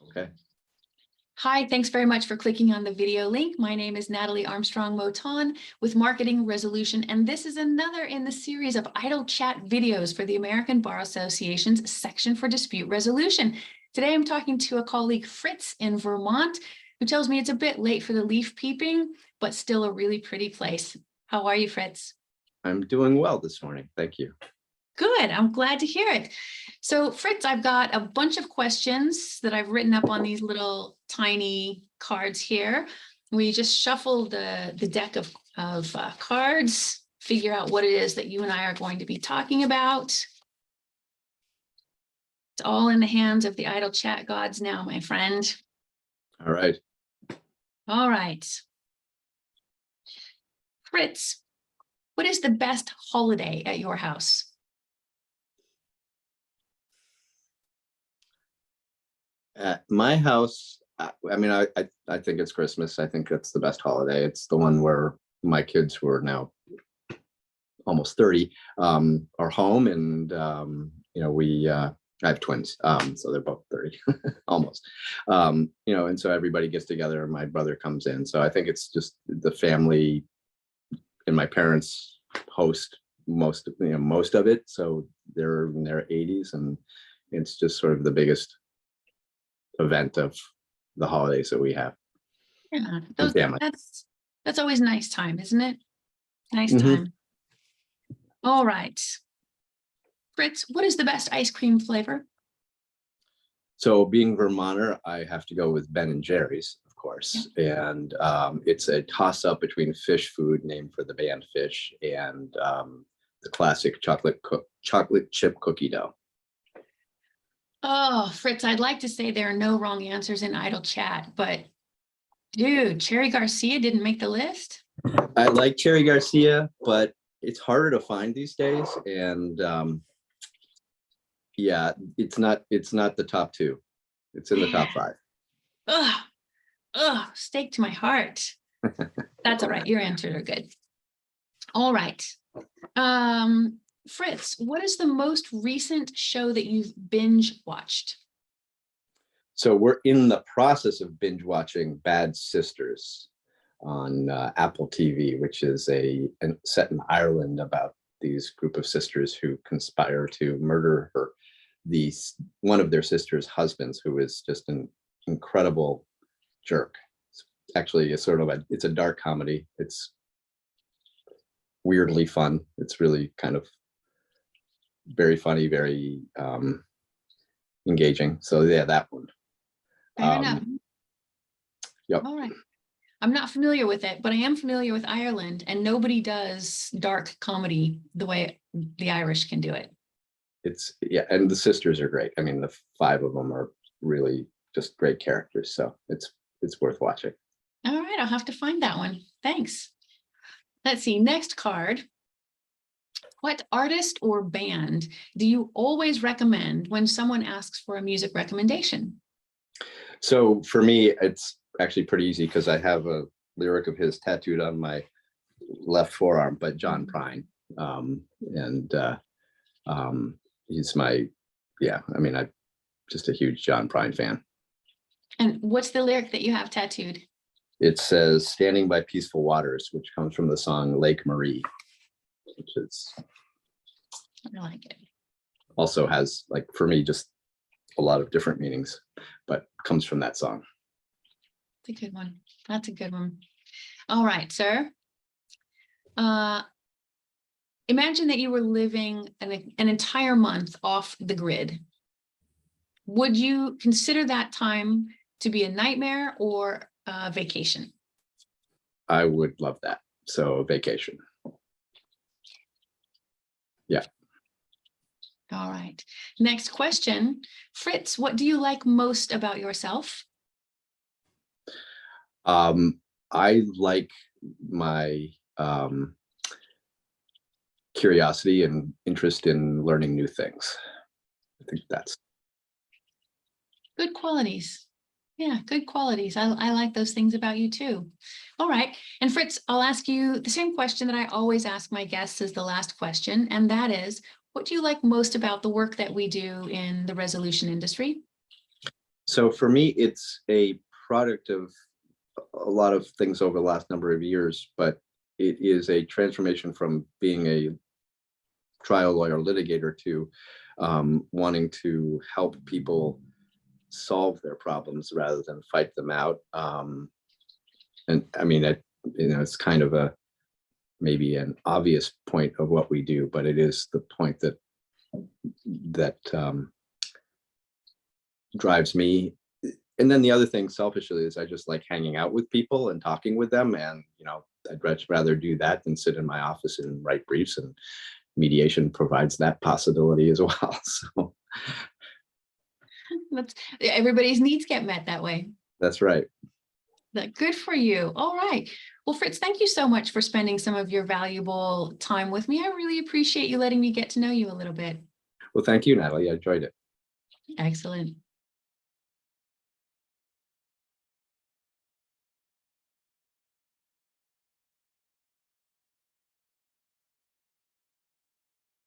Okay. Hi, thanks very much for clicking on the video link. My name is Natalie Armstrong-Motin with Marketing Resolution, and this is another in the series of idle chat videos for the American Bar Association's section for dispute resolution. Today, I'm talking to a colleague, Fritz, in Vermont, who tells me it's a bit late for the leaf peeping, but still a really pretty place. How are you, Fritz? I'm doing well this morning. Thank you. Good, I'm glad to hear it. So Fritz, I've got a bunch of questions that I've written up on these little tiny cards here. We just shuffle the deck of cards, figure out what it is that you and I are going to be talking about. It's all in the hands of the idle chat gods now, my friend. All right. All right. Fritz, what is the best holiday at your house? At my house, I think it's Christmas. I think that's the best holiday. It's the one where my kids, who are now almost 30, are home, and I have twins, so they're both 30, almost. And so everybody gets together, and my brother comes in. So I think it's just the family, and my parents host most of it. So they're in their 80s, and it's just sort of the biggest event of the holidays that we have. Yeah, Family. that's always a nice time, isn't it? Nice time. All right. Fritz, what is the best ice cream flavor? So being Vermonter, I have to go with Ben and Jerry's, of course. Yeah. And it's a toss-up between Fish Food, named for the band Fish, and the classic chocolate chip cookie dough. Oh, Fritz, I'd like to say there are no wrong answers in idle chat, but dude, Cherry Garcia didn't make the list. I like Cherry Garcia, but it's harder to find these days. And yeah, it's not the top two. It's in the top five. Steak to my heart. That's all right. Your answers are good. All right. Fritz, what is the most recent show that you've binge watched? So we're in the process of binge watching Bad Sisters on Apple TV, which is set in Ireland about these group of sisters who conspire to murder one of their sisters' husbands, who is just an incredible jerk. It's actually it's a dark comedy. It's weirdly fun. It's really kind of very funny, very engaging. So yeah, that one. Fair enough. Yep. All right. I'm not familiar with it, but I am familiar with Ireland, and nobody does dark comedy the way the Irish can do it. And the sisters are great. I mean, the five of them are really just great characters. So it's worth watching. All right, I'll have to find that one. Thanks. Let's see, next card. What artist or band do you always recommend when someone asks for a music recommendation? So for me, it's actually pretty easy, because I have a lyric of his tattooed on my left forearm, but John Prine. He's I'm just a huge John Prine fan. And what's the lyric that you have tattooed? It says, "Standing by peaceful waters," which comes from the song Lake Marie, which is, I like it. Also has, like, for me, just a lot of different meanings, but comes from that song. That's a good one. That's a good one. All right, sir. Imagine that you were living an entire month off the grid. Would you consider that time to be a nightmare or a vacation? I would love that. So vacation. Yeah. All right. Next question. Fritz, what do you like most about yourself? I like my curiosity and interest in learning new things. I think that's good qualities. Yeah, good qualities. I like those things about you too. All right. And Fritz, I'll ask you the same question that I always ask my guests as the last question, and that is, what do you like most about the work that we do in the resolution industry? So for me, it's a product of a lot of things over the last number of years, but it is a transformation from being a trial lawyer litigator to wanting to help people solve their problems rather than fight them out. And I mean, it's kind of maybe an obvious point of what we do, but it is the point that drives me. And then the other thing, selfishly, is I just like hanging out with people and talking with them. And, I'd much rather do that than sit in my office and write briefs, and mediation provides that possibility as well. So Everybody's needs get met that way. that's right. Good for you. All right. Well, Fritz, thank you so much for spending some of your valuable time with me. I really appreciate you letting me get to know you a little bit. Well, thank you, Natalie. I enjoyed it. Excellent.